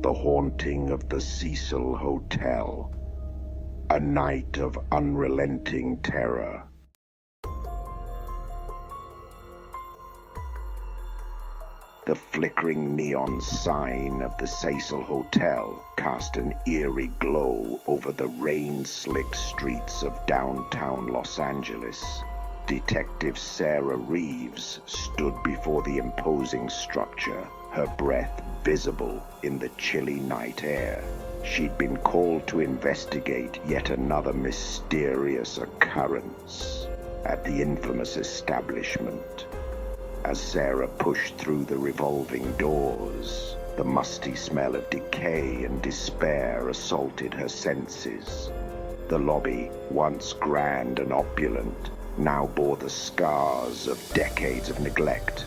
The haunting of the Cecil Hotel. A night of unrelenting terror. The flickering neon sign of the Cecil Hotel cast an eerie glow over the rain-slicked streets of downtown Los Angeles. Detective Sarah Reeves stood before the imposing structure, her breath visible in the chilly night air. She'd been called to investigate yet another mysterious occurrence at the infamous establishment. As Sarah pushed through the revolving doors, the musty smell of decay and despair assaulted her senses. The lobby, once grand and opulent, now bore the scars of decades of neglect.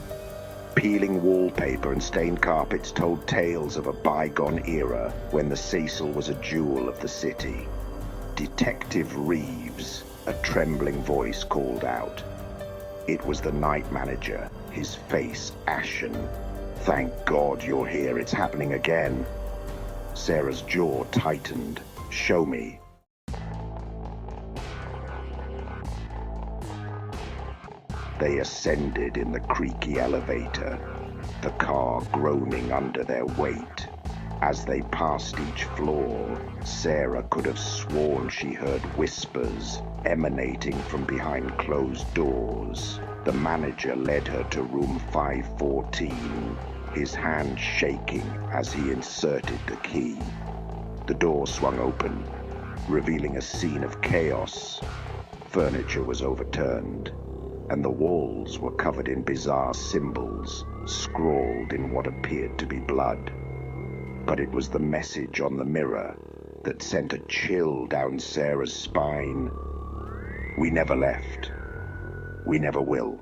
Peeling wallpaper and stained carpets told tales of a bygone era when the Cecil was a jewel of the city. Detective Reeves, a trembling voice called out. It was the night manager, his face ashen. "Thank God you're here, it's happening again." Sarah's jaw tightened. "Show me." They ascended in the creaky elevator, the car groaning under their weight. As they passed each floor, Sarah could have sworn she heard whispers emanating from behind closed doors. The manager led her to room 514, his hand shaking as he inserted the key. The door swung open, revealing a scene of chaos. Furniture was overturned, and the walls were covered in bizarre symbols, scrawled in what appeared to be blood. But it was the message on the mirror that sent a chill down Sarah's spine. "We never left. We never will."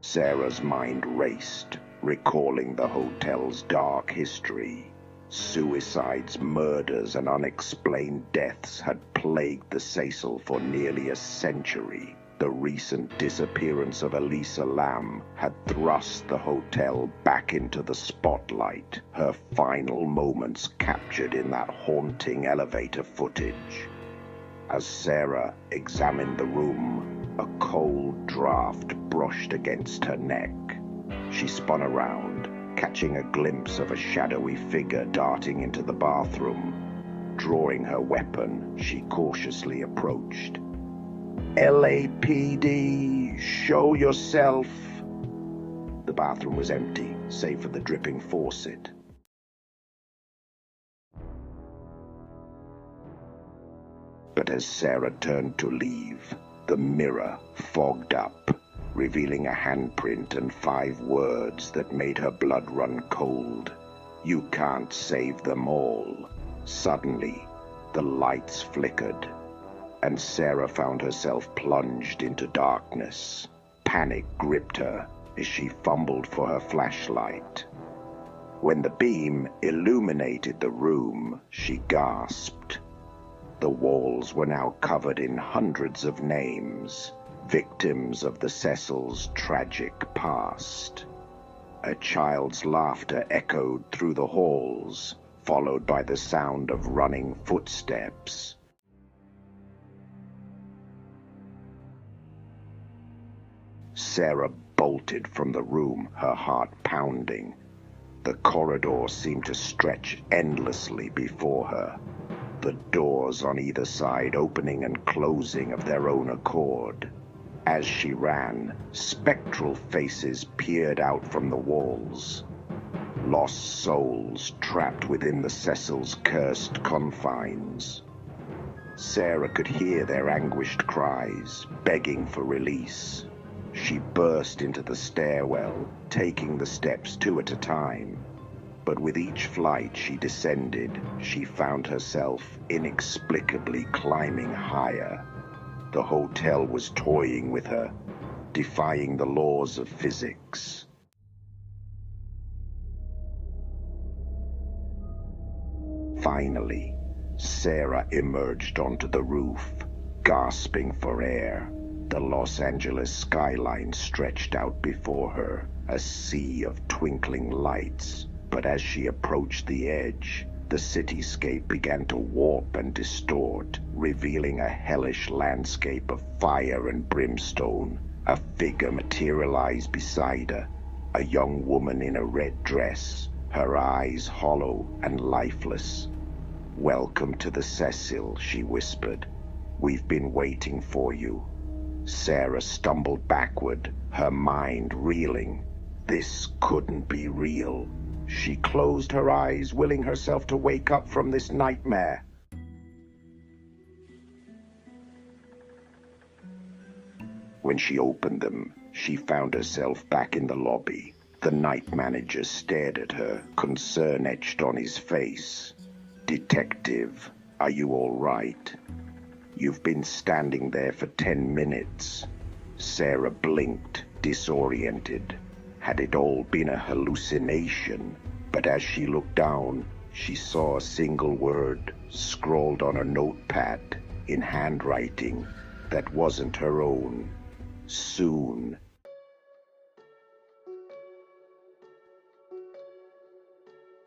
Sarah's mind raced, recalling the hotel's dark history. Suicides, murders, and unexplained deaths had plagued the Cecil for nearly a century. The recent disappearance of Elisa Lam had thrust the hotel back into the spotlight, her final moments captured in that haunting elevator footage. As Sarah examined the room, a cold draft brushed against her neck. She spun around, catching a glimpse of a shadowy figure darting into the bathroom. Drawing her weapon, she cautiously approached. "LAPD, show yourself." The bathroom was empty, save for the dripping faucet. But as Sarah turned to leave, the mirror fogged up, revealing a handprint and 5 words that made her blood run cold. "You can't save them all." Suddenly, the lights flickered, and Sarah found herself plunged into darkness. Panic gripped her as she fumbled for her flashlight. When the beam illuminated the room, she gasped. The walls were now covered in hundreds of names, victims of the Cecil's tragic past. A child's laughter echoed through the halls, followed by the sound of running footsteps. Sarah bolted from the room, her heart pounding. The corridor seemed to stretch endlessly before her, the doors on either side opening and closing of their own accord. As she ran, spectral faces peered out from the walls. Lost souls trapped within the Cecil's cursed confines. Sarah could hear their anguished cries, begging for release. She burst into the stairwell, taking the steps 2 at a time. But with each flight she descended, she found herself inexplicably climbing higher. The hotel was toying with her, defying the laws of physics. Finally, Sarah emerged onto the roof, gasping for air. The Los Angeles skyline stretched out before her, a sea of twinkling lights. But as she approached the edge, the cityscape began to warp and distort, revealing a hellish landscape of fire and brimstone. A figure materialized beside her, a young woman in a red dress, her eyes hollow and lifeless. "Welcome to the Cecil," she whispered. "We've been waiting for you." Sarah stumbled backward, her mind reeling. This couldn't be real. She closed her eyes, willing herself to wake up from this nightmare. When she opened them, she found herself back in the lobby. The night manager stared at her, concern etched on his face. "Detective, are you all right? You've been standing there for 10 minutes. Sarah blinked, disoriented. Had it all been a hallucination? But as she looked down, she saw a single word scrawled on a notepad in handwriting that wasn't her own. "Soon."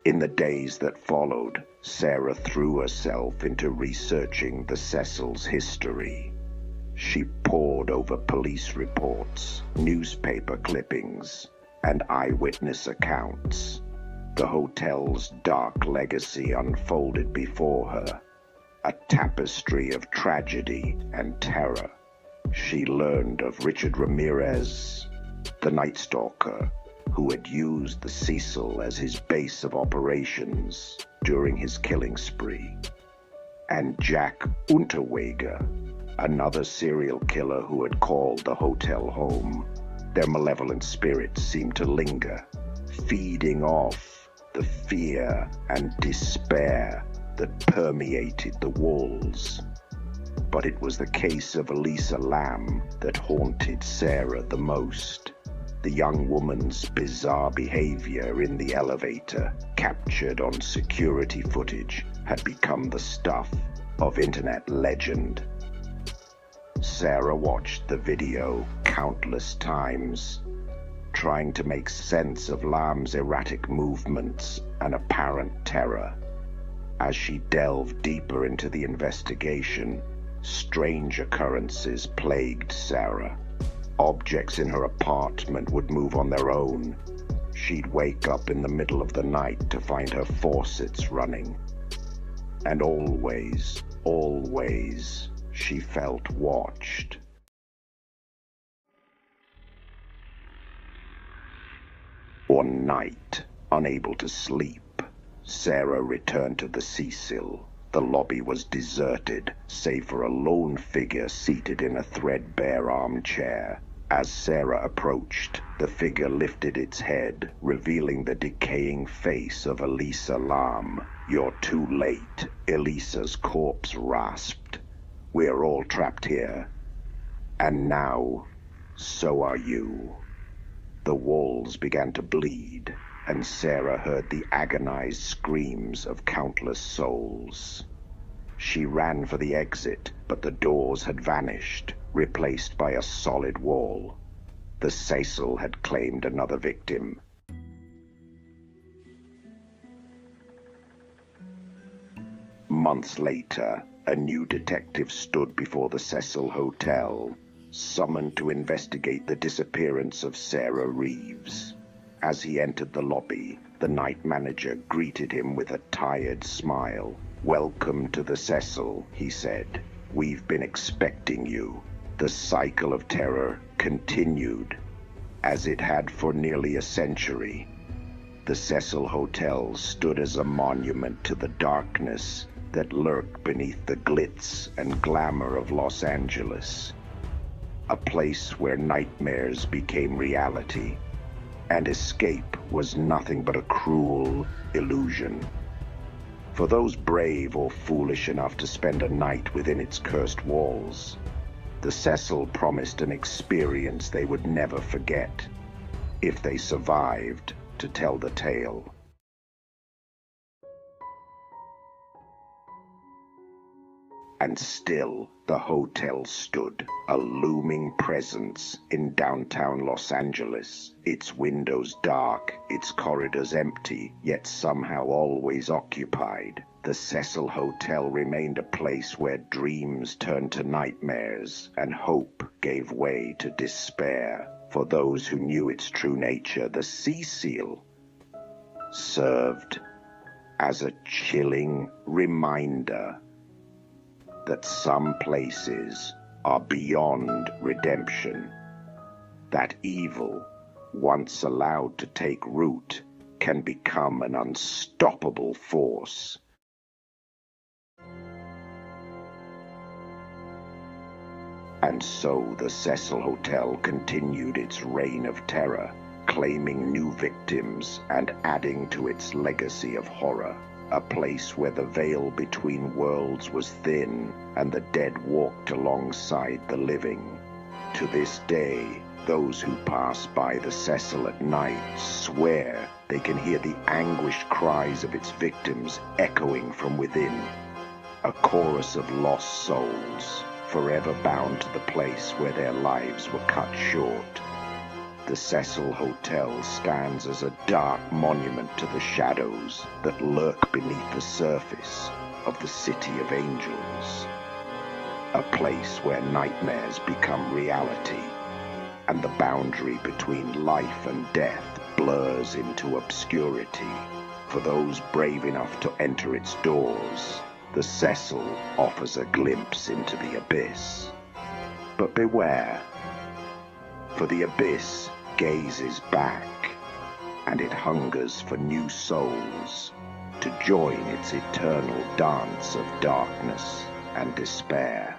In the days that followed, Sarah threw herself into researching the Cecil's history. She pored over police reports, newspaper clippings, and eyewitness accounts. The hotel's dark legacy unfolded before her, a tapestry of tragedy and terror. She learned of Richard Ramirez, the Night Stalker, who had used the Cecil as his base of operations during his killing spree, and Jack Unterweger, another serial killer who had called the hotel home. Their malevolent spirits seemed to linger, feeding off the fear and despair that permeated the walls. But it was the case of Elisa Lam that haunted Sarah the most. The young woman's bizarre behavior in the elevator, captured on security footage, had become the stuff of internet legend. Sarah watched the video countless times, trying to make sense of Lam's erratic movements and apparent terror. As she delved deeper into the investigation, strange occurrences plagued Sarah. Objects in her apartment would move on their own. She'd wake up in the middle of the night to find her faucets running. And always, she felt watched. One night, unable to sleep, Sarah returned to the Cecil. The lobby was deserted, save for a lone figure seated in a threadbare armchair. As Sarah approached, the figure lifted its head, revealing the decaying face of Elisa Lam. "You're too late," Elisa's corpse rasped. "We're all trapped here. And now, so are you." The walls began to bleed, and Sarah heard the agonized screams of countless souls. She ran for the exit, but the doors had vanished, replaced by a solid wall. The Cecil had claimed another victim. Months later, a new detective stood before the Cecil Hotel, summoned to investigate the disappearance of Sarah Reeves. As he entered the lobby, the night manager greeted him with a tired smile. "Welcome to the Cecil," he said. "We've been expecting you." The cycle of terror continued, as it had for nearly a century. The Cecil Hotel stood as a monument to the darkness that lurked beneath the glitz and glamour of Los Angeles. A place where nightmares became reality, and escape was nothing but a cruel illusion. For those brave or foolish enough to spend a night within its cursed walls, the Cecil promised an experience they would never forget, if they survived to tell the tale. And still the hotel stood, a looming presence in downtown Los Angeles, its windows dark, its corridors empty, yet somehow always occupied. The Cecil Hotel remained a place where dreams turned to nightmares and hope gave way to despair. For those who knew its true nature, the Cecil served as a chilling reminder that some places are beyond redemption, that evil, once allowed to take root, can become an unstoppable force. And so the Cecil Hotel continued its reign of terror, claiming new victims and adding to its legacy of horror. A place where the veil between worlds was thin and the dead walked alongside the living. To this day, those who pass by the Cecil at night swear they can hear the anguished cries of its victims echoing from within. A chorus of lost souls, forever bound to the place where their lives were cut short. The Cecil Hotel stands as a dark monument to the shadows that lurk beneath the surface of the City of Angels. A place where nightmares become reality, and the boundary between life and death blurs into obscurity. For those brave enough to enter its doors, the Cecil offers a glimpse into the abyss. But beware, for the abyss gazes back, and it hungers for new souls to join its eternal dance of darkness and despair.